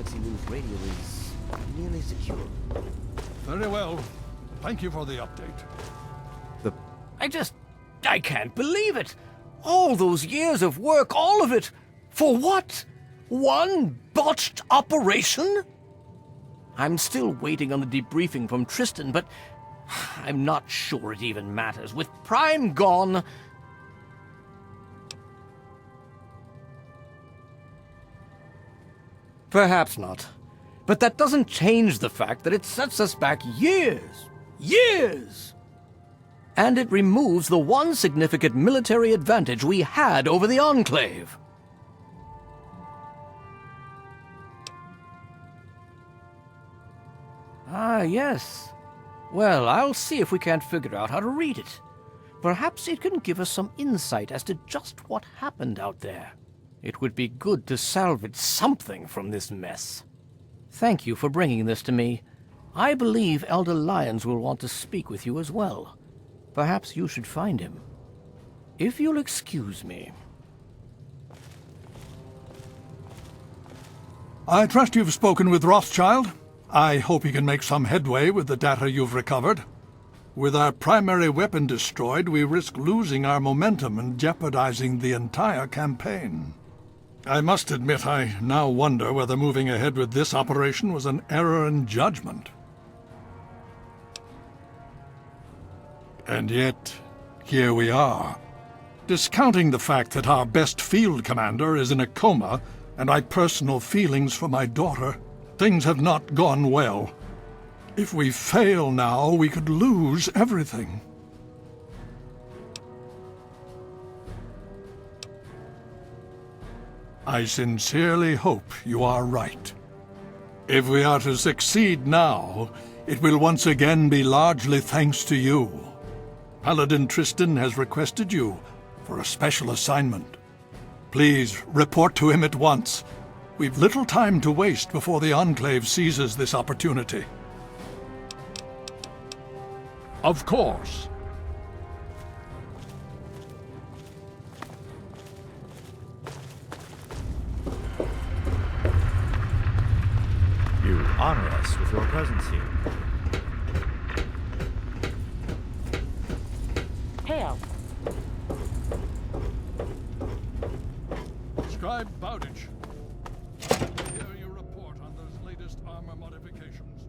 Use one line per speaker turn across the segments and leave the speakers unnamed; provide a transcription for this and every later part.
Galaxy News Radio is nearly secure.
Very well. Thank you for the update.
I can't believe it! All those years of work, all of it! For what? One botched operation? I'm still waiting on the debriefing from Tristan, but I'm not sure it even matters. With Prime gone... Perhaps not. But that doesn't change the fact that it sets us back years. Years! And it removes the one significant military advantage we had over the Enclave. Ah, yes. Well, I'll see if we can't figure out how to read it. Perhaps it can give us some insight as to just what happened out there. It would be good to salvage something from this mess. Thank you for bringing this to me. I believe Elder Lyons will want to speak with you as well. Perhaps you should find him. If you'll excuse me.
I trust you've spoken with Rothschild. I hope he can make some headway with the data you've recovered. With our primary weapon destroyed, we risk losing our momentum and jeopardizing the entire campaign. I must admit I now wonder whether moving ahead with this operation was an error in judgment. And yet, here we are. Discounting the fact that our best field commander is in a coma, and my personal feelings for my daughter, things have not gone well. If we fail now, we could lose everything. I sincerely hope you are right. If we are to succeed now, it will once again be largely thanks to you. Paladin Tristan has requested you for a special assignment. Please report to him at once. We've little time to waste before the Enclave seizes this opportunity. Of course.
You honor us with your presence here.
Hail.
Scribe Bowditch. Hear your report on those latest armor modifications.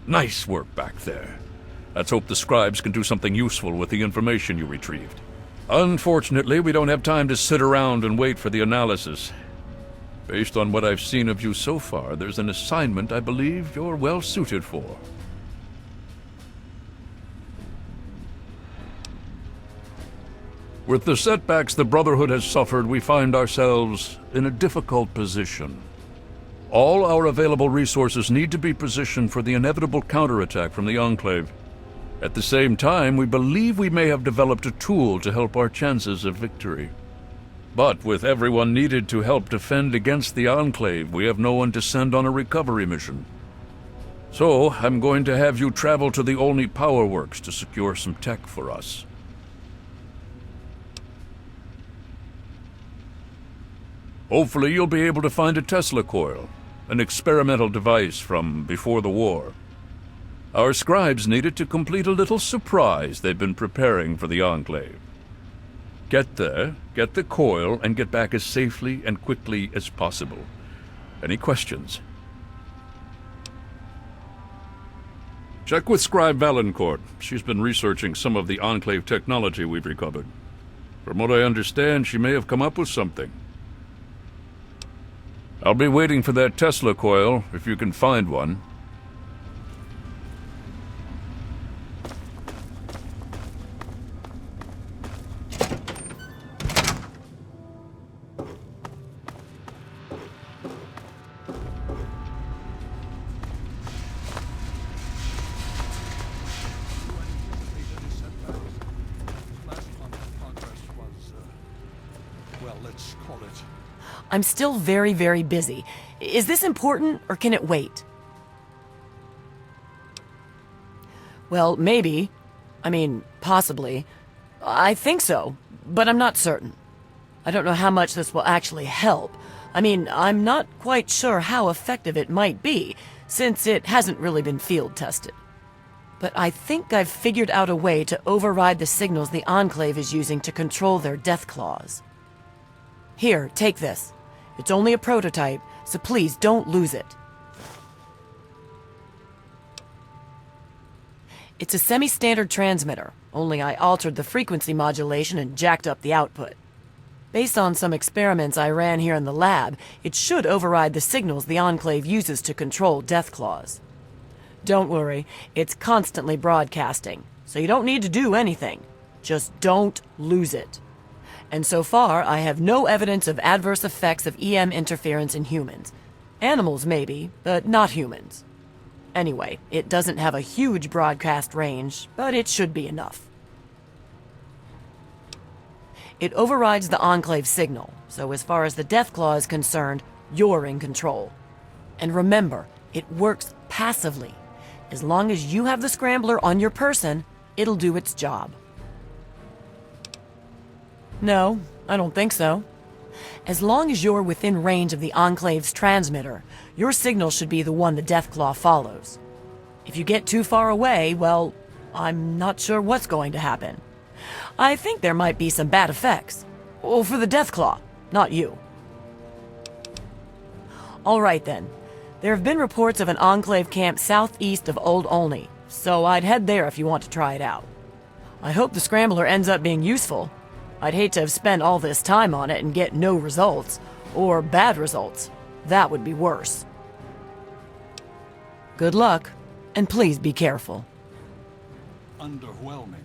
Nice work back there. Let's hope the scribes can do something useful with the information you retrieved. Unfortunately, we don't have time to sit around and wait for the analysis. Based on what I've seen of you so far, there's an assignment I believe you're well suited for. With the setbacks the Brotherhood has suffered, we find ourselves in a difficult position. All our available resources need to be positioned for the inevitable counterattack from the Enclave. At the same time, we believe we may have developed a tool to help our chances of victory. But with everyone needed to help defend against the Enclave, we have no one to send on a recovery mission. So, I'm going to have you travel to the Olney Power Works to secure some tech for us. Hopefully you'll be able to find a Tesla coil, an experimental device from before the war. Our scribes need it to complete a little surprise they've been preparing for the Enclave. Get there, get the coil, and get back as safely and quickly as possible. Any questions? Check with Scribe Valancourt. She's been researching some of the Enclave technology we've recovered. From what I understand, she may have come up with something. I'll be waiting for that Tesla coil, if you can find one.
call it?
I'm still very, very busy. Is this important, or can it wait? Well, maybe. I mean, possibly. I think so, but I'm not certain. I don't know how much this will actually help. I mean, I'm not quite sure how effective it might be, since it hasn't really been field tested. But I think I've figured out a way to override the signals the Enclave is using to control their Deathclaws. Here, take this. It's only a prototype, so please don't lose it. It's a semi-standard transmitter, only I altered the frequency modulation and jacked up the output. Based on some experiments I ran here in the lab, it should override the signals the Enclave uses to control Deathclaws. Don't worry, it's constantly broadcasting, so you don't need to do anything. Just don't lose it. And so far, I have no evidence of adverse effects of EM interference in humans. Animals maybe, but not humans. Anyway, it doesn't have a huge broadcast range, but it should be enough. It overrides the Enclave signal, so as far as the Deathclaw is concerned, you're in control. And remember, it works passively. As long as you have the scrambler on your person, it'll do its job. No, I don't think so. As long as you're within range of the Enclave's transmitter, your signal should be the one the Deathclaw follows. If you get too far away, well, I'm not sure what's going to happen. I think there might be some bad effects. Well, for the Deathclaw, not you. All right then. There have been reports of an Enclave camp southeast of Old Olney, so I'd head there if you want to try it out. I hope the scrambler ends up being useful. I'd hate to have spent all this time on it and get no results, or bad results. That would be worse. Good luck, and please be careful.
Underwhelming.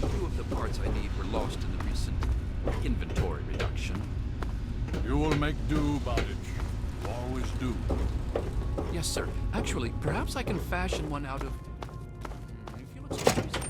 A few of the parts I need were lost in the recent inventory reduction.
You will make do about it. You always do.
Yes, sir. Actually, perhaps I can fashion one out of... If you look so